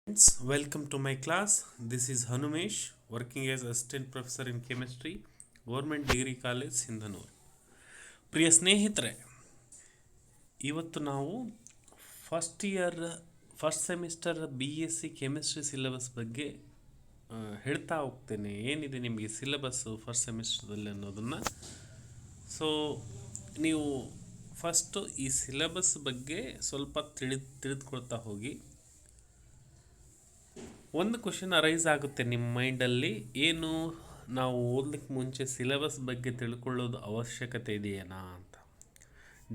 Friends, welcome to my class. This is Hanumesh, working as assistant professor in chemistry, Government Degree College, Sindhanur. ಪ್ರಿಯ ಸ್ನೇಹಿತರೆ, ಇವತ್ತು ನಾವು first semester BSc chemistry syllabus ಬಗ್ಗೆ ಹೇಳ್ತಾ ಹೋಗ್ತೇನೆ. ಏನಿದೆ ನಿಮಗೆ ಸಿಲೆಬಸ್ಸು ಫಸ್ಟ್ ಸೆಮಿಸ್ಟರ್ದಲ್ಲಿ ಅನ್ನೋದನ್ನು. ಸೊ ನೀವು ಫಸ್ಟು ಈ ಸಿಲೆಬಸ್ ಬಗ್ಗೆ ಸ್ವಲ್ಪ ತಿಳಿದುಕೊಳ್ತಾ ಹೋಗಿ. ಒಂದು ಕ್ವಶನ್ ಅರೈಸ್ ಆಗುತ್ತೆ ನಿಮ್ಮ ಮೈಂಡಲ್ಲಿ, ಏನು ನಾವು ಓದಲಿಕ್ಕೆ ಮುಂಚೆ ಸಿಲೆಬಸ್ ಬಗ್ಗೆ ತಿಳ್ಕೊಳ್ಳೋದು ಅವಶ್ಯಕತೆ ಇದೆಯೇನಾ ಅಂತ.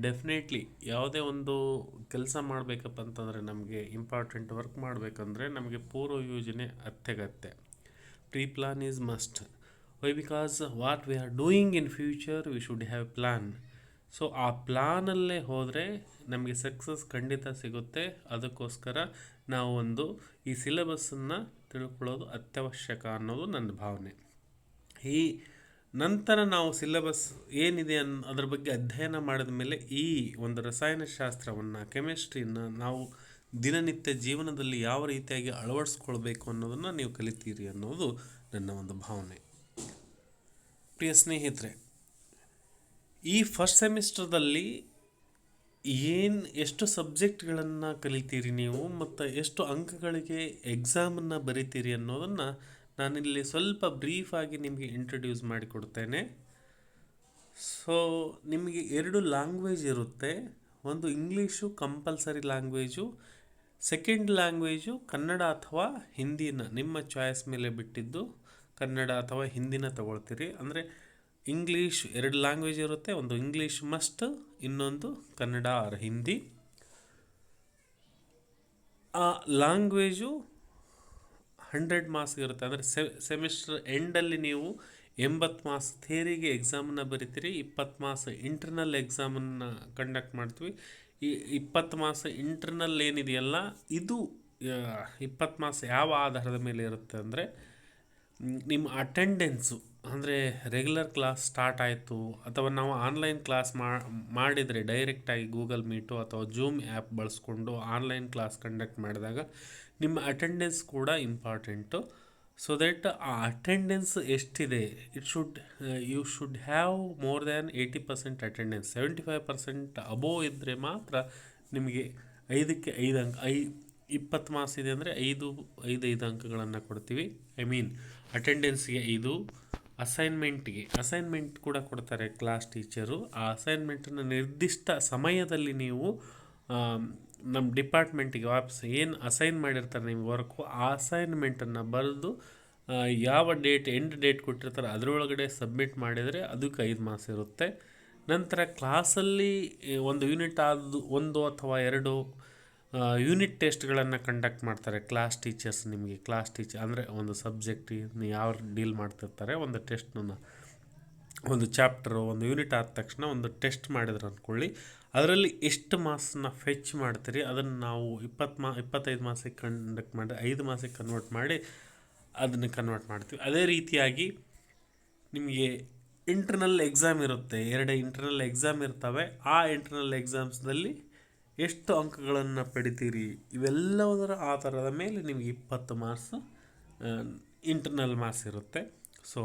ಡೆಫಿನೆಟ್ಲಿ ಯಾವುದೇ ಒಂದು ಕೆಲಸ ಮಾಡಬೇಕಪ್ಪ ಅಂತಂದರೆ, ನಮಗೆ ಇಂಪಾರ್ಟೆಂಟ್ ವರ್ಕ್ ಮಾಡಬೇಕಂದ್ರೆ ನಮಗೆ ಪೂರ್ವ ಯೋಜನೆ ಅತ್ಯಗತ್ಯ. Pre plan is must. Why? Because what we are doing in future we should have plan. So ಆ ಪ್ಲಾನಲ್ಲೇ ಹೋದರೆ ನಮಗೆ ಸಕ್ಸಸ್ ಖಂಡಿತ ಸಿಗುತ್ತೆ. ಅದಕ್ಕೋಸ್ಕರ ನಾವು ಈ ಸಿಲೆಬಸ್ಸನ್ನು ತಿಳ್ಕೊಳ್ಳೋದು ಅತ್ಯವಶ್ಯಕ ಅನ್ನೋದು ನನ್ನ ಭಾವನೆ. ಈ ನಂತರ ನಾವು ಸಿಲೆಬಸ್ ಏನಿದೆ ಅದರ ಬಗ್ಗೆ ಅಧ್ಯಯನ ಮಾಡಿದ ಮೇಲೆ ಈ ಒಂದು ರಸಾಯನಶಾಸ್ತ್ರವನ್ನು, ಕೆಮಿಸ್ಟ್ರಿಯನ್ನು ನಾವು ದಿನನಿತ್ಯ ಜೀವನದಲ್ಲಿ ಯಾವ ರೀತಿಯಾಗಿ ಅಳವಡಿಸ್ಕೊಳ್ಬೇಕು ಅನ್ನೋದನ್ನು ನೀವು ಕಲಿತೀರಿ ಅನ್ನೋದು ನನ್ನ ಒಂದು ಭಾವನೆ. ಪ್ರಿಯ ಸ್ನೇಹಿತರೆ, ಈ ಫಸ್ಟ್ ಸೆಮಿಸ್ಟರ್ದಲ್ಲಿ ಎಷ್ಟು ಸಬ್ಜೆಕ್ಟ್ಗಳನ್ನು ಕಲಿತೀರಿ ನೀವು ಮತ್ತು ಎಷ್ಟು ಅಂಕಗಳಿಗೆ ಎಕ್ಸಾಮನ್ನು ಬರಿತೀರಿ ಅನ್ನೋದನ್ನು ನಾನಿಲ್ಲಿ ಸ್ವಲ್ಪ ಬ್ರೀಫಾಗಿ ನಿಮಗೆ ಇಂಟ್ರಡ್ಯೂಸ್ ಮಾಡಿಕೊಡ್ತೇನೆ. ಸೊ ನಿಮಗೆ 2 ಲ್ಯಾಂಗ್ವೇಜ್ ಇರುತ್ತೆ. ಒಂದು English compulsory language, second language Kannada ಅಥವಾ ಹಿಂದಿನ ನಿಮ್ಮ ಚಾಯ್ಸ್ ಮೇಲೆ ಬಿಟ್ಟಿದ್ದು. ಕನ್ನಡ ಅಥವಾ ಹಿಂದಿನ ತಗೊಳ್ತೀರಿ. ಅಂದರೆ ಇಂಗ್ಲೀಷ್ 2 ಲ್ಯಾಂಗ್ವೇಜ್ ಇರುತ್ತೆ. ಒಂದು ಇಂಗ್ಲೀಷ್ ಮಸ್ಟ್, ಇನ್ನೊಂದು ಕನ್ನಡ ಆರ್ ಹಿಂದಿ. ಆ ಲ್ಯಾಂಗ್ವೇಜು 100 ಮಾರ್ಕ್ಸ್ ಇರುತ್ತೆ. ಅಂದರೆ ಸೆಮಿಸ್ಟರ್ ಎಂಡಲ್ಲಿ ನೀವು 80 ಮಾರ್ಕ್ಸ್ ಥಿಯರಿಗೆ ಎಕ್ಸಾಮನ್ನು ಬರಿತೀರಿ. 20 ಮಾರ್ಕ್ಸ್ ಇಂಟರ್ನಲ್ ಎಕ್ಸಾಮನ್ನು ಕಂಡಕ್ಟ್ ಮಾಡ್ತೀವಿ. ಈ 20 ಮಾರ್ಕ್ಸ್ ಇಂಟರ್ನಲ್ ಏನಿದೆಯಲ್ಲ, ಇದು 20 ಮಾರ್ಕ್ಸ್ ಯಾವ ಆಧಾರದ ಮೇಲೆ ಇರುತ್ತೆ ಅಂದರೆ, ನಿಮ್ಮ ಅಟೆಂಡೆನ್ಸು, ಅಂದರೆ ರೆಗ್ಯುಲರ್ ಕ್ಲಾಸ್ ಸ್ಟಾರ್ಟ್ ಆಯಿತು ಅಥವಾ ನಾವು ಆನ್ಲೈನ್ ಕ್ಲಾಸ್ ಮಾಡಿದರೆ ಡೈರೆಕ್ಟಾಗಿ ಗೂಗಲ್ ಮೀಟು ಅಥವಾ ಜೂಮ್ ಆ್ಯಪ್ ಬಳಸ್ಕೊಂಡು ಆನ್ಲೈನ್ ಕ್ಲಾಸ್ ಕಂಡಕ್ಟ್ ಮಾಡಿದಾಗ ನಿಮ್ಮ ಅಟೆಂಡೆನ್ಸ್ ಕೂಡ ಇಂಪಾರ್ಟೆಂಟು. ಸೊ ದಟ್ ಆ ಅಟೆಂಡೆನ್ಸ್ ಎಷ್ಟಿದೆ, you should have more than 80% attendance. 75% above ಇದ್ದರೆ ಮಾತ್ರ ನಿಮಗೆ 5ಕ್ಕೆ 5 ಅಂಕ. 20 ಮಾರ್ಕ್ಸ್ ಇದೆ ಅಂದರೆ 5 ಅಂಕಗಳನ್ನು ಕೊಡ್ತೀವಿ. ಅಟೆಂಡೆನ್ಸ್ಗೆ 5. ಅಸೈನ್ಮೆಂಟ್ ಕೂಡ ಕೊಡ್ತಾರೆ ಕ್ಲಾಸ್ ಟೀಚರು. ಆ ಅಸೈನ್ಮೆಂಟನ್ನು ನಿರ್ದಿಷ್ಟ ಸಮಯದಲ್ಲಿ ನೀವು ನಮ್ಮ ಡಿಪಾರ್ಟ್ಮೆಂಟಿಗೆ ವಾಪಸ್ ಏನು ಅಸೈನ್ ಮಾಡಿರ್ತಾರೆ ನಿಮ್ಮ ವರ್ಕು, ಆ ಅಸೈನ್ಮೆಂಟನ್ನು ಬರೆದು ಯಾವ ಎಂಡ್ ಡೇಟ್ ಕೊಟ್ಟಿರ್ತಾರೆ ಅದರೊಳಗಡೆ ಸಬ್ಮಿಟ್ ಮಾಡಿದರೆ ಅದಕ್ಕೆ 5 ಮಾರ್ಕ್ಸ್ ಇರುತ್ತೆ. ನಂತರ ಕ್ಲಾಸಲ್ಲಿ ಒಂದು ಯೂನಿಟ್ ಆದ 1 ಅಥವಾ 2 ಯೂನಿಟ್ ಟೆಸ್ಟ್ಗಳನ್ನು ಕಂಡಕ್ಟ್ ಮಾಡ್ತಾರೆ ಕ್ಲಾಸ್ ಟೀಚರ್ಸ್. ನಿಮಗೆ ಕ್ಲಾಸ್ ಟೀಚರ್ ಅಂದರೆ ಒಂದು ಸಬ್ಜೆಕ್ಟ್ ಯಾವ ಡೀಲ್ ಮಾಡ್ತಿರ್ತಾರೆ, ಒಂದು ಟೆಸ್ಟ್ನ, ಒಂದು ಚಾಪ್ಟರು, ಒಂದು ಯೂನಿಟ್ ಆದ ತಕ್ಷಣ ಒಂದು ಟೆಸ್ಟ್ ಮಾಡಿದ್ರು ಅಂದ್ಕೊಳ್ಳಿ. ಅದರಲ್ಲಿ ಎಷ್ಟು ಮಾರ್ಕ್ಸನ್ನ ಫೆಚ್ ಮಾಡ್ತೀರಿ ಅದನ್ನು ನಾವು 25 ಮಾರ್ಕ್ಸಿಗೆ ಕಂಡಕ್ಟ್ ಮಾಡಿ 5 ಮಾರ್ಕ್ಸಿಗೆ ಕನ್ವರ್ಟ್ ಮಾಡ್ತೀವಿ. ಅದೇ ರೀತಿಯಾಗಿ ನಿಮಗೆ ಇಂಟರ್ನಲ್ ಎಕ್ಸಾಮ್ ಇರುತ್ತೆ. 2 ಇಂಟರ್ನಲ್ ಎಕ್ಸಾಮ್ ಇರ್ತವೆ. ಆ ಇಂಟರ್ನಲ್ ಎಕ್ಸಾಮ್ಸ್ದಲ್ಲಿ ಎಷ್ಟು ಅಂಕಗಳನ್ನು ಪಡಿತೀರಿ, ಇವೆಲ್ಲದರ ಆಧಾರದ ಮೇಲೆ ನಿಮಗೆ 20 ಮಾರ್ಕ್ಸ್ ಇಂಟರ್ನಲ್ ಮಾರ್ಕ್ಸ್ ಇರುತ್ತೆ. ಸೊ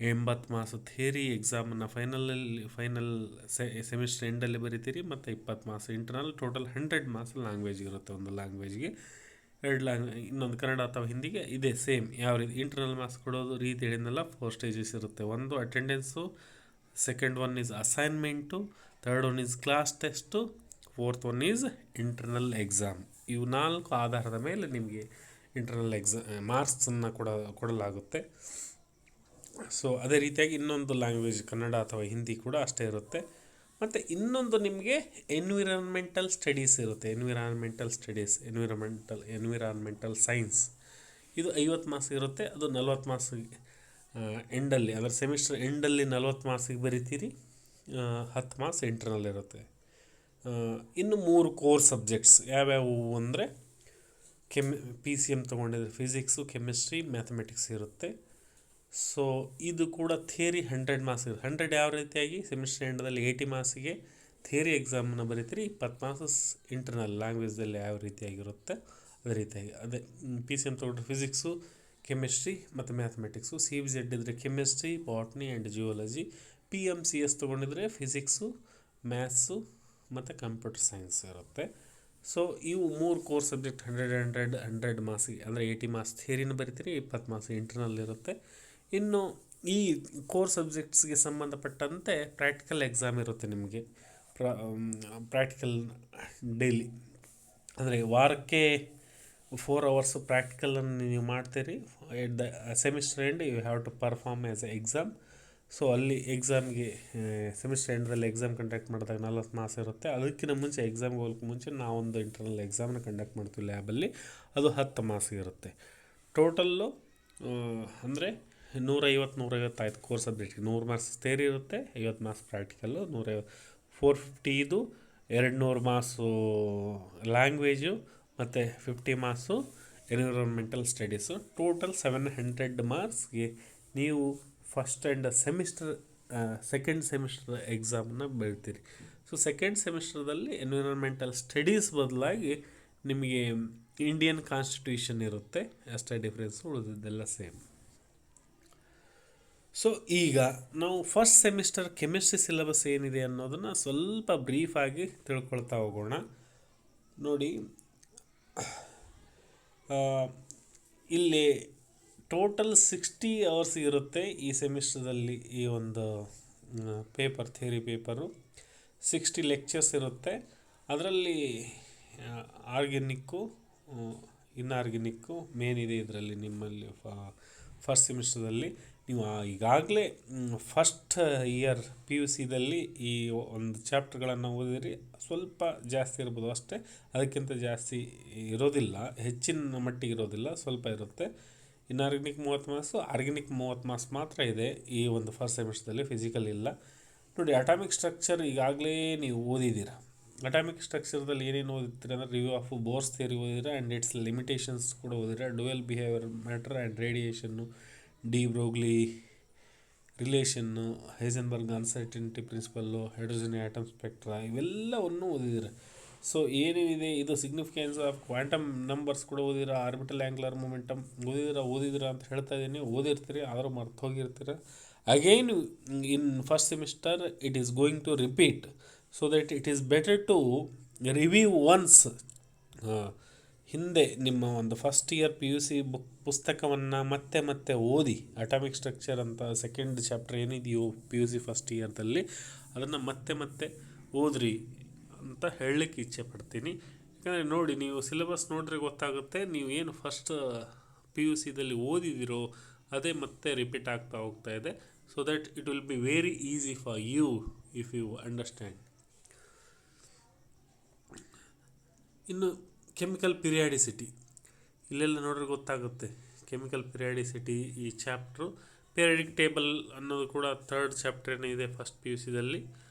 80 ಮಾರ್ಕ್ಸ್ ಥಿಯರಿ ಎಕ್ಸಾಮನ್ನು ಫೈನಲ್ ಸೆಮಿಸ್ಟರ್ ಎಂಡಲ್ಲಿ ಬರಿತೀರಿ ಮತ್ತು 20 marks internal. Total 100 marks language ಇರುತ್ತೆ. ಒಂದು ಲ್ಯಾಂಗ್ವೇಜ್ಗೆ 2 ಇನ್ನೊಂದು ಕನ್ನಡ ಅಥವಾ ಹಿಂದಿಗೆ ಇದೆ ಸೇಮ್. ಯಾವ ರೀತಿ ಇಂಟರ್ನಲ್ ಮಾರ್ಕ್ಸ್ ಕೊಡೋದು ರೀತಿ ಹೇಳಿದ್ನಲ್ಲ, 4 ಸ್ಟೇಜಸ್ ಇರುತ್ತೆ. ಒಂದು attendance, second one is assignment, third one is class test, fourth one is internal exam. ಇವು 4 ಆಧಾರದ ಮೇಲೆ ನಿಮಗೆ ಇಂಟರ್ನಲ್ ಮಾರ್ಕ್ಸನ್ನು ಕೊಡಲಾಗುತ್ತೆ. ಸೊ ಅದೇ ರೀತಿಯಾಗಿ ಇನ್ನೊಂದು ಲ್ಯಾಂಗ್ವೇಜ್ ಕನ್ನಡ ಅಥವಾ ಹಿಂದಿ ಕೂಡ ಅಷ್ಟೇ ಇರುತ್ತೆ. ಮತ್ತು ಇನ್ನೊಂದು ನಿಮಗೆ ಎನ್ವಿರಾನ್ಮೆಂಟಲ್ ಸ್ಟಡೀಸ್ ಇರುತ್ತೆ. Environmental science. ಇದು 50 ಮಾರ್ಕ್ಸ್ ಇರುತ್ತೆ. ಅದು 40 ಮಾರ್ಕ್ಸ್ ಎಂಡಲ್ಲಿ, ಅಂದರೆ ಸೆಮಿಸ್ಟರ್ ಎಂಡಲ್ಲಿ 40 ಮಾರ್ಕ್ಸಿಗೆ ಬರಿತೀರಿ. 10 ಮಾರ್ಕ್ಸ್ ಇಂಟರ್ನಲ್ ಇರುತ್ತೆ. ಇನ್ನು 3 ಕೋರ್ ಸಬ್ಜೆಕ್ಟ್ಸ್ ಯಾವ್ಯಾವು ಅಂದರೆ PCM ತೊಗೊಂಡಿದ್ರೆ ಫಿಸಿಕ್ಸು, ಕೆಮಿಸ್ಟ್ರಿ, ಮ್ಯಾಥಮೆಟಿಕ್ಸ್ ಇರುತ್ತೆ. ಸೊ ಇದು ಕೂಡ ಥಿಯರಿ 100 ಮಾರ್ಕ್ಸ್ ಇರುತ್ತೆ. 100 ಯಾವ ರೀತಿಯಾಗಿ ಸೆಮಿಸ್ಟರ್ ಎಂಡದಲ್ಲಿ 80 ಮಾರ್ಕ್ಸಿಗೆ ಥಿಯರಿ ಎಕ್ಸಾಮನ್ನು ಬರೀತೀರಿ. 20 ಮಾರ್ಕ್ಸ್ ಇಂಟರ್ನಲ್ ಲ್ಯಾಂಗ್ವೇಜ್ದಲ್ಲಿ ಯಾವ ರೀತಿಯಾಗಿರುತ್ತೆ ಅದೇ ರೀತಿಯಾಗಿ ಅದೇ ಪಿ ಸಿ ಎಮ್ ತೊಗೊಂಡ್ರೆ ಫಿಸಿಕ್ಸು, ಕೆಮಿಸ್ಟ್ರಿ ಮತ್ತು ಮ್ಯಾಥಮೆಟಿಕ್ಸು. ಸಿ ಬಿ ಜೆಡ್ ಇದ್ದರೆ chemistry, botany and zoology. P M C S ತೊಗೊಂಡಿದ್ರೆ ಫಿಸಿಕ್ಸು, ಮ್ಯಾಥ್ಸು ಮತ್ತು ಕಂಪ್ಯೂಟರ್ ಸೈನ್ಸ್ ಇರುತ್ತೆ. ಸೊ ಇವು 3 ಕೋರ್ ಸಬ್ಜೆಕ್ಟ್ 100 ಮಾರ್ಕ್ಸಿಗೆ, ಅಂದರೆ 80 ಮಾರ್ಕ್ಸ್ ಥಿಯರಿನ ಬರಿತೀರಿ, 20 ಮಾರ್ಕ್ಸ್ ಇಂಟರ್ನಲ್ ಇರುತ್ತೆ. ಇನ್ನು ಈ ಕೋರ್ ಸಬ್ಜೆಕ್ಟ್ಸ್ಗೆ ಸಂಬಂಧಪಟ್ಟಂತೆ ಪ್ರಾಕ್ಟಿಕಲ್ ಎಕ್ಸಾಮ್ ಇರುತ್ತೆ ನಿಮಗೆ. ಪ್ರಾಕ್ಟಿಕಲ್ ಡೈಲಿ, ಅಂದರೆ ವಾರಕ್ಕೆ 4 ಅವರ್ಸ್ ಪ್ರಾಕ್ಟಿಕಲನ್ನು ನೀವು ಮಾಡ್ತೀರಿ. At the semester end you have to perform as a exam. So ಅಲ್ಲಿ ಎಕ್ಸಾಮ್ಗೆ ಸೆಮಿಸ್ಟರ್ ಎಂಡಲ್ಲಿ ಎಕ್ಸಾಮ್ ಕಂಡಕ್ಟ್ ಮಾಡಿದಾಗ 40 ಮಾರ್ಕ್ಸ್ ಇರುತ್ತೆ. ಅದಕ್ಕಿಂತ ಮುಂಚೆ ಎಕ್ಸಾಮ್ಗೆ ಹೋಗೋಕ್ಕೆ ಮುಂಚೆ ನಾವೊಂದು ಇಂಟರ್ನಲ್ ಎಕ್ಸಾಮ್ನ ಕಂಡಕ್ಟ್ ಮಾಡ್ತೀವಿ ಲ್ಯಾಬಲ್ಲಿ, ಅದು 10 ಮಾರ್ಕ್ಸ್ ಇರುತ್ತೆ. ಟೋಟಲ್ಲು ಅಂದರೆ 150 ಆಯ್ತು ಕೋರ್ ಸಬ್ಜೆಕ್ಟ್ಗೆ. 100 ಮಾರ್ಕ್ಸ್ ಥಿಯರಿ ಇರುತ್ತೆ, 50 ಮಾರ್ಕ್ಸ್ ಪ್ರಾಕ್ಟಿಕಲ್ಲು, 450 ಇದು 200 ಮಾರ್ಕ್ಸು ಲ್ಯಾಂಗ್ವೇಜು ಮತ್ತು 50 ಮಾರ್ಕ್ಸು ಎನ್ವಿರಾನ್ಮೆಂಟಲ್ ಸ್ಟಡೀಸು. ಟೋಟಲ್ 700 ಮಾರ್ಕ್ಸ್ಗೆ ನೀವು ಫಸ್ಟ್ ಆ್ಯಂಡ್ ಸೆಕೆಂಡ್ ಸೆಮಿಸ್ಟರ್ ಎಕ್ಸಾಮನ್ನ ಬರೀತೀರಿ. ಸೊ ಸೆಕೆಂಡ್ ಸೆಮಿಸ್ಟರ್ದಲ್ಲಿ ಎನ್ವಿರಾನ್ಮೆಂಟಲ್ ಸ್ಟಡೀಸ್ ಬದಲಾಗಿ ನಿಮಗೆ ಇಂಡಿಯನ್ ಕಾನ್ಸ್ಟಿಟ್ಯೂಷನ್ ಇರುತ್ತೆ, ಅಷ್ಟೇ ಡಿಫ್ರೆನ್ಸು, ಉಳಿದಿದ್ದೆಲ್ಲ ಸೇಮ್. ಸೊ ಈಗ ನಾವು ಫಸ್ಟ್ ಸೆಮಿಸ್ಟರ್ ಕೆಮಿಸ್ಟ್ರಿ ಸಿಲೆಬಸ್ ಏನಿದೆ ಅನ್ನೋದನ್ನು ಸ್ವಲ್ಪ ಬ್ರೀಫಾಗಿ ತಿಳ್ಕೊಳ್ತಾ ಹೋಗೋಣ. ನೋಡಿ, ಇಲ್ಲಿ ಟೋಟಲ್ 60 ಅವರ್ಸ್ ಇರುತ್ತೆ ಈ ಸೆಮಿಸ್ಟರ್ದಲ್ಲಿ. ಈ ಒಂದು ಪೇಪರ್, ಥಿಯರಿ ಪೇಪರು 60 ಲೆಕ್ಚರ್ಸ್ ಇರುತ್ತೆ. ಅದರಲ್ಲಿ ಆರ್ಗ್ಯಾನಿಕ್ಕು, ಇನ್ಆರ್ಗ್ಯಾನಿಕ್ಕು ಮೇನ್ ಇದೆ ಇದರಲ್ಲಿ. ನಿಮ್ಮಲ್ಲಿ ಫಸ್ಟ್ ಸೆಮಿಸ್ಟರ್ದಲ್ಲಿ ನೀವು ಈಗಾಗಲೇ ಫಸ್ಟ್ ಇಯರ್ ಪಿ ಯು ಸಿದಲ್ಲಿ ಈ ಒಂದು ಚಾಪ್ಟರ್ಗಳನ್ನು ಓದಿರಿ. ಸ್ವಲ್ಪ ಜಾಸ್ತಿ ಇರ್ಬೋದು ಅಷ್ಟೇ, ಅದಕ್ಕಿಂತ ಜಾಸ್ತಿ ಇರೋದಿಲ್ಲ, ಹೆಚ್ಚಿನ ಮಟ್ಟಿಗೆ ಇರೋದಿಲ್ಲ, ಸ್ವಲ್ಪ ಇರುತ್ತೆ. ಇನ್ಆರ್ಗ್ಯಾನಿಕ್ 30 ಮಾರ್ಕ್ಸು, ಆರ್ಗ್ಯಾನಿಕ್ 30 ಮಾರ್ಕ್ಸ್ ಮಾತ್ರ ಇದೆ ಈ ಒಂದು ಫಸ್ಟ್ ಸೆಮಿಸ್ಟರ್ದಲ್ಲಿ, ಫಿಸಿಕಲ್ ಇಲ್ಲ. ನೋಡಿ, ಅಟಾಮಿಕ್ ಸ್ಟ್ರಕ್ಚರ್ ಈಗಾಗಲೇ ನೀವು ಓದಿದ್ದೀರ. ಅಟಾಮಿಕ್ ಸ್ಟ್ರಕ್ಚರ್ದಲ್ಲಿ ಏನೇನು ಓದಿರ್ತೀರ ಅಂದರೆ ರಿವ್ಯೂ ಆಫ್ ಬೋರ್ಸ್ ಥಿಯರಿ ಓದಿರ ಆ್ಯಂಡ್ ಇಟ್ಸ್ ಲಿಮಿಟೇಷನ್ಸ್ ಕೂಡ ಓದಿರ. Dual behaviour matter and radiation, de Broglie relation, Heisenberg uncertainty principle, hydrogen atom spectra, ಇವೆಲ್ಲವನ್ನು ಓದಿದ್ದೀರ. ಸೊ ಏನೇನಿದೆ ಇದು ಸಿಗ್ನಿಫಿಕೆನ್ಸ್ ಆಫ್ ಕ್ವಾಂಟಮ್ ನಂಬರ್ಸ್ ಕೂಡ ಓದಿರ, ಆರ್ಬಿಟಲ್ ಆ್ಯಂಗ್ಯುಲರ್ ಮೊಮೆಂಟಮ್ ಓದಿದಿರ ಅಂತ ಹೇಳ್ತಾ ಇದ್ದೀನಿ. ಓದಿರ್ತೀರಿ, ಆದರೂ ಮರ್ತು ಹೋಗಿರ್ತೀರ. Again in first semester it is going to repeat, so that it is better to review once. ಹಿಂದೆ ನಿಮ್ಮ ಒಂದು first year P U C ಪುಸ್ತಕವನ್ನು ಮತ್ತೆ ಓದಿ. ಅಟಾಮಿಕ್ ಸ್ಟ್ರಕ್ಚರ್ ಅಂತ ಸೆಕೆಂಡ್ ಚಾಪ್ಟರ್ ಏನಿದೆಯೋ ಪಿ ಯು ಸಿ ಫಸ್ಟ್ ಇಯರ್ದಲ್ಲಿ, ಅದನ್ನು ಮತ್ತೆ ಓದ್ರಿ ಅಂತ ಹೇಳಲಿಕ್ಕೆ ಇಚ್ಛೆ ಪಡ್ತೀನಿ. ಯಾಕಂದರೆ ನೋಡಿ, ನೀವು ಸಿಲೆಬಸ್ ನೋಡ್ರೆ ಗೊತ್ತಾಗುತ್ತೆ, ನೀವು ಏನು ಫಸ್ಟ್ ಪಿ ಯು ಸಿದಲ್ಲಿ ಓದಿದಿರೋ ಅದೇ ಮತ್ತೆ ರಿಪೀಟ್ ಆಗ್ತಾ ಹೋಗ್ತಾ ಇದೆ. So that it will be very easy for you if you understand. ಇನ್ನು ಕೆಮಿಕಲ್ ಪಿರಿಯಾಡಿಸಿಟಿ, ಇಲ್ಲೆಲ್ಲ ನೋಡ್ರೆ ಗೊತ್ತಾಗುತ್ತೆ. ಕೆಮಿಕಲ್ ಪಿರಿಯಾಡಿಸಿಟಿ ಈ ಚಾಪ್ಟ್ರು. ಪಿರಿಯಾಡಿಕ್ ಟೇಬಲ್ ಅನ್ನೋದು ಕೂಡ 3rd ಚಾಪ್ಟರ್ನೇ ಇದೆ ಫಸ್ಟ್ ಪಿ ಯು ಸಿದಲ್ಲಿ.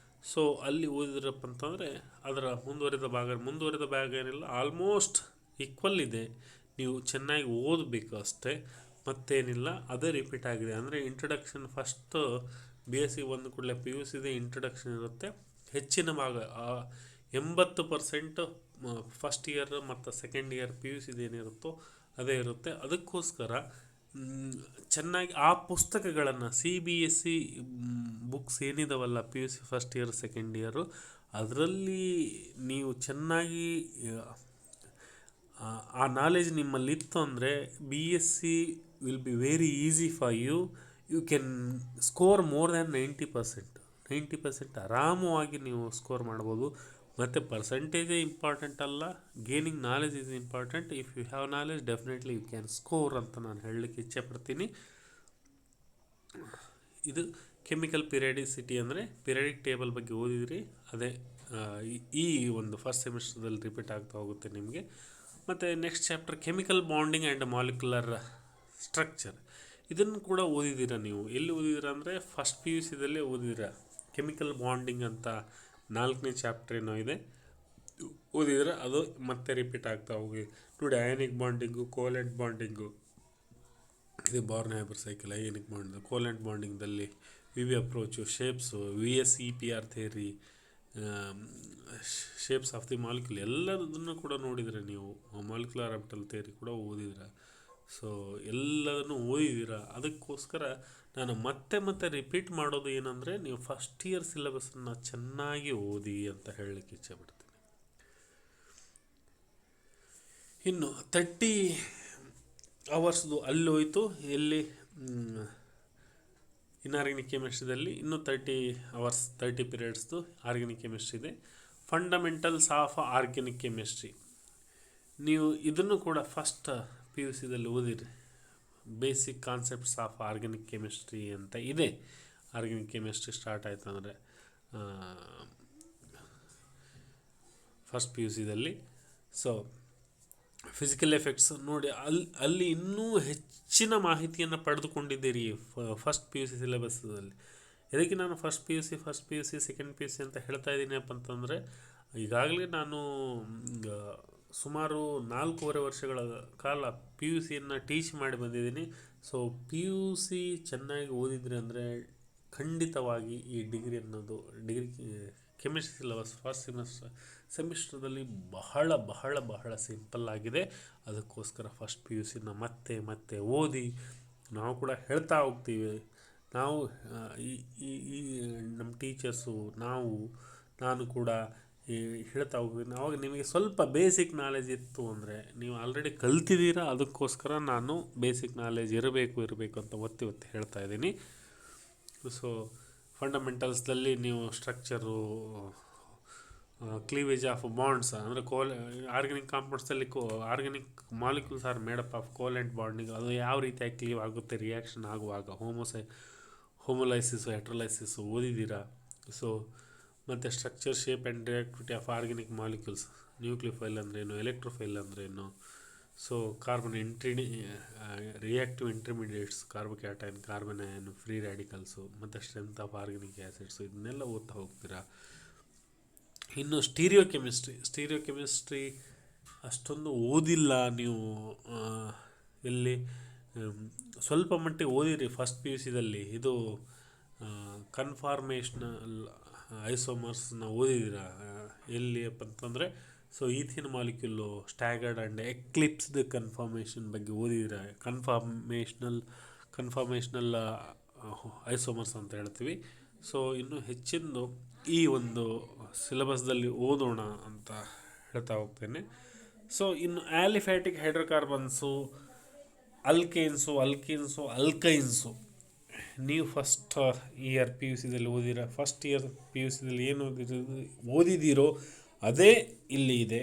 ಸೊ ಅಲ್ಲಿ ಓದಿದ್ರಪ್ಪ ಅಂತಂದರೆ ಅದರ ಮುಂದುವರಿದ ಭಾಗ ಏನಿಲ್ಲ, ಆಲ್ಮೋಸ್ಟ್ ಈಕ್ವಲ್ ಇದೆ. ನೀವು ಚೆನ್ನಾಗಿ ಓದಬೇಕು ಅಷ್ಟೇ, ಮತ್ತೇನಿಲ್ಲ. ಅದೇ ರಿಪೀಟ್ ಆಗಿದೆ. ಅಂದರೆ introduction first B S C ಒಂದು ಕೂಡಲೇ ಪಿ ಯು ಸಿದೆ ಇಂಟ್ರಡಕ್ಷನ್ ಇರುತ್ತೆ. ಹೆಚ್ಚಿನ ಭಾಗ 80% ಫಸ್ಟ್ ಇಯರ್ ಮತ್ತು ಸೆಕೆಂಡ್ ಇಯರ್ ಪಿ ಯು ಸಿದು ಏನಿರುತ್ತೋ ಅದೇ ಇರುತ್ತೆ. ಅದಕ್ಕೋಸ್ಕರ ಚೆನ್ನಾಗಿ ಆ ಪುಸ್ತಕಗಳನ್ನು C B S C books ಏನಿದಾವಲ್ಲ P U C first year second year, ಅದರಲ್ಲಿ ನೀವು ಚೆನ್ನಾಗಿ ಆ ನಾಲೆಜ್ ನಿಮ್ಮಲ್ಲಿತ್ತು ಅಂದರೆ B S C will be very easy for you. You can score more than 90% ಆರಾಮವಾಗಿ ನೀವು ಸ್ಕೋರ್ ಮಾಡ್ಬೋದು. ಮತ್ತು ಪರ್ಸೆಂಟೇಜೇ ಇಂಪಾರ್ಟೆಂಟ್ ಅಲ್ಲ, gaining knowledge is important. If you have knowledge definitely you can score ಅಂತ ನಾನು ಹೇಳಲಿಕ್ಕೆ ಇಚ್ಛೆ ಪಡ್ತೀನಿ. ಇದು ಕೆಮಿಕಲ್ ಪಿರಿಯಾಡಿಸಿಟಿ ಅಂದರೆ ಪಿರಿಯಾಡಿಕ್ ಟೇಬಲ್ ಬಗ್ಗೆ ಓದಿದ್ರಿ, ಅದೇ ಈ ಒಂದು ಫಸ್ಟ್ ಸೆಮಿಸ್ಟರ್ದಲ್ಲಿ ರಿಪೀಟ್ ಆಗ್ತಾ ಹೋಗುತ್ತೆ ನಿಮಗೆ. ಮತ್ತು next chapter chemical bonding and molecular structure, ಇದನ್ನು ಕೂಡ ಓದಿದ್ದೀರಾ ನೀವು. ಎಲ್ಲಿ ಓದಿದ್ದೀರಾ ಅಂದರೆ ಫಸ್ಟ್ ಪಿ ಯು ಸಿದಲ್ಲೇ ಓದಿದ್ದೀರಾ. ಕೆಮಿಕಲ್ ಬಾಂಡಿಂಗ್ ಅಂತ 4ನೇ ಚಾಪ್ಟರ್ ಏನೋ ಇದೆ, ಓದಿದರೆ ಅದು ಮತ್ತೆ ರಿಪೀಟ್ ಆಗ್ತಾ ಹೋಗಿ. ನೋಡಿ, ಅಯಾನಿಕ್ ಬಾಂಡಿಂಗು, ಕೋಲೆಂಟ್ ಬಾಂಡಿಂಗು, ಇದು Born Haber cycle. Ionic bonding, covalent ಬಾಂಡಿಂಗ್ದಲ್ಲಿ V approach, shapes, VSEPR theory, shapes of the molecule ಎಲ್ಲದನ್ನು ಕೂಡ ನೋಡಿದರೆ ನೀವು ಮಾಲಿಕ್ಯುಲರ್ ಆರ್ಬಿಟಲ್ ಥಿಯರಿ ಕೂಡ ಓದಿದಿರ. ಸೊ ಎಲ್ಲದನ್ನು ಓದಿದ್ದೀರ. ಅದಕ್ಕೋಸ್ಕರ ನಾನು ಮತ್ತೆ ಮತ್ತೆ ರಿಪೀಟ್ ಮಾಡೋದು ಏನಂದರೆ, ನೀವು ಫಸ್ಟ್ ಇಯರ್ ಸಿಲೆಬಸ್ಸನ್ನು ಚೆನ್ನಾಗಿ ಓದಿ ಅಂತ ಹೇಳಲಿಕ್ಕೆ ಇಚ್ಛೆಪಡ್ತೀನಿ. ಇನ್ನು 30 ಅವರ್ಸ್ದು ಅಲ್ಲಿ ಹೋಯಿತು. ಎಲ್ಲಿ ಇನ್ಆರ್ಗ್ಯಾನಿಕ್ ಕೆಮಿಸ್ಟ್ರಿದಲ್ಲಿ ಇನ್ನೂ 30 ಅವರ್ಸ್ 30 ಪೀರಿಯಡ್ಸ್ದು ಆರ್ಗ್ಯಾನಿಕ್ ಕೆಮಿಸ್ಟ್ರಿ ಇದೆ. ಫಂಡಮೆಂಟಲ್ಸ್ ಆಫ್ ಆರ್ಗ್ಯಾನಿಕ್ ಕೆಮಿಸ್ಟ್ರಿ, ನೀವು ಇದನ್ನು ಕೂಡ ಫಸ್ಟ್ PUC ದಲ್ಲಿ ಓದಿರಿ. Basic concepts of organic chemistry ಅಂತ ಇದೆ. ಆರ್ಗ್ಯಾನಿಕ್ ಕೆಮಿಸ್ಟ್ರಿ ಸ್ಟಾರ್ಟ್ ಆಯಿತು ಅಂದರೆ ಫಸ್ಟ್ PUC ದಲ್ಲಿ. ಸೊ ಫಿಸಿಕಲ್ ಎಫೆಕ್ಟ್ಸ್ ನೋಡಿ, ಅಲ್ಲಿ ಇನ್ನೂ ಹೆಚ್ಚಿನ ಮಾಹಿತಿಯನ್ನು ಪಡೆದುಕೊಂಡಿದ್ದೀರಿ ಫಸ್ಟ್ PUC ಸಿಲೆಬಸ್ಸಲ್ಲಿ. ಇದಕ್ಕೆ ನಾನು ಫಸ್ಟ್ PUC ಸೆಕೆಂಡ್ PUC ಅಂತ ಹೇಳ್ತಾ ಇದ್ದೀನಪ್ಪ ಅಂತಂದರೆ, ಈಗಾಗಲೇ ನಾನು ಸುಮಾರು 4.5 ವರ್ಷಗಳ ಕಾಲ PUCಯನ್ನು ಟೀಚ್ ಮಾಡಿ ಬಂದಿದ್ದೀನಿ. ಸೊ PUC ಚೆನ್ನಾಗಿ ಓದಿದ್ರಿ ಅಂದರೆ ಖಂಡಿತವಾಗಿ ಈ ಡಿಗ್ರಿ ಕೆಮಿಸ್ಟ್ರಿ ಸಿಲೆಬಸ್ ಫಸ್ಟ್ ಸೆಮಿಸ್ಟರ್ದಲ್ಲಿ ಬಹಳ ಬಹಳ ಬಹಳ ಸಿಂಪಲ್ ಆಗಿದೆ. ಅದಕ್ಕೋಸ್ಕರ ಫಸ್ಟ್ PUCನ ಮತ್ತೆ ಮತ್ತೆ ಓದಿ. ನಾವು ಕೂಡ ಹೇಳ್ತಾ ಹೋಗ್ತೀವಿ. ನಾವು ಈ ನಮ್ಮ ಟೀಚರ್ಸು ನಾನು ಕೂಡ ಹೇಳ್ತಾ ಹೋಗ್ತೀನಿ. ಆವಾಗ ನಿಮಗೆ ಸ್ವಲ್ಪ ಬೇಸಿಕ್ ನಾಲೆಜ್ ಇತ್ತು ಅಂದರೆ, ನೀವು ಆಲ್ರೆಡಿ ಕಲ್ತಿದ್ದೀರಾ, ಅದಕ್ಕೋಸ್ಕರ ನಾನು ಬೇಸಿಕ್ ನಾಲೆಜ್ ಇರಬೇಕು ಅಂತ ಒತ್ತಿ ಹೇಳ್ತಾ ಇದ್ದೀನಿ. ಸೊ ಫಂಡಮೆಂಟಲ್ಸ್ದಲ್ಲಿ ನೀವು ಸ್ಟ್ರಕ್ಚರು, ಕ್ಲೀವೇಜ್ ಆಫ್ ಬಾಂಡ್ಸ್ ಅಂದರೆ ಆರ್ಗ್ಯಾನಿಕ್ ಕಾಂಪೌಂಡ್ಸಲ್ಲಿ organic molecules are made up of covalent bonding, ಅದು ಯಾವ ರೀತಿಯಾಗಿ ಕ್ಲೀವ್ ಆಗುತ್ತೆ ರಿಯಾಕ್ಷನ್ ಆಗುವಾಗ, ಹೋಮೋಲೈಸಿಸು ಹೆಟ್ರೋಲೈಸಿಸು ಓದಿದ್ದೀರಾ. ಸೊ ಮತ್ತು structure, shape and reactivity of organic molecules, nucleophile ಅಂದ್ರೇನು, ಎಲೆಕ್ಟ್ರೋಫೈಲ್ ಅಂದ್ರೇನು, so reactive intermediates, carbocation, carbanion, free radicals, ಮತ್ತು ಸ್ಟ್ರೆಂತ್ ಆಫ್ ಆರ್ಗ್ಯಾನಿಕ್ ಆ್ಯಸಿಡ್ಸು, ಇದನ್ನೆಲ್ಲ ಓದ್ತಾ ಹೋಗ್ತೀರಾ. ಇನ್ನು ಸ್ಟೀರಿಯೋ ಕೆಮಿಸ್ಟ್ರಿ ಅಷ್ಟೊಂದು ಓದಿಲ್ಲ ನೀವು. ಎಲ್ಲಿ ಸ್ವಲ್ಪ ಮಟ್ಟಿಗೆ ಓದಿರಿ ಫಸ್ಟ್ PUCದಲ್ಲಿ. ಇದು ಕನ್ಫಾರ್ಮೇಷನಲ್ ಐಸೋಮರ್ಸ್ನ ಓದಿದ್ದೀರ ಎಲ್ಲಿಯಪ್ಪ ಅಂತಂದರೆ, so ಈಥಿನ್ molecule staggered and ಎಕ್ಲಿಪ್ಸ್ಡ್ conformation ಬಗ್ಗೆ ಓದಿದ್ದೀರ. ಕನ್ಫಾರ್ಮೇಷನಲ್ ಐಸೋಮರ್ಸ್ ಅಂತ ಹೇಳ್ತೀವಿ. ಸೊ ಇನ್ನು ಹೆಚ್ಚಿಂದು ಈ ಒಂದು ಸಿಲೆಬಸ್ದಲ್ಲಿ ಓದೋಣ ಅಂತ ಹೇಳ್ತಾ ಹೋಗ್ತೇನೆ. ಸೊ ಇನ್ನು ಆಲಿಫ್ಯಾಟಿಕ್ ಹೈಡ್ರೋಕಾರ್ಬನ್ಸು, ಅಲ್ಕೈನ್ಸು ನೀವು ಫಸ್ಟ್ ಇಯರ್ PUCದಲ್ಲಿ ಓದಿರ. ಫಸ್ಟ್ ಇಯರ್ PUCದಲ್ಲಿ ಏನು ಓದಿದ್ದೀರೋ ಅದೇ ಇಲ್ಲಿ ಇದೆ.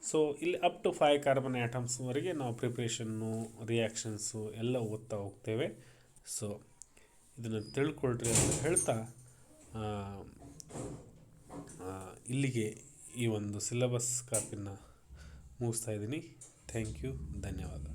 ಸೊ ಇಲ್ಲಿ ಅಪ್ ಟು 5 ಕಾರ್ಬನ್ ಆಟಮ್ಸ್ವರೆಗೆ ನಾವು ಪ್ರಿಪ್ರೇಷನ್ನು, ರಿಯಾಕ್ಷನ್ಸು ಎಲ್ಲ ಓದ್ತಾ ಹೋಗ್ತೇವೆ. ಸೊ ಇದನ್ನು ತಿಳ್ಕೊಳ್ರಿ ಅಂತ ಹೇಳ್ತಾ ಇಲ್ಲಿಗೆ ಈ ಒಂದು ಸಿಲೆಬಸ್ ಕಾಪಿನ ಮುಗಿಸ್ತಾ ಇದ್ದೀನಿ. ಥ್ಯಾಂಕ್ ಯು, ಧನ್ಯವಾದ.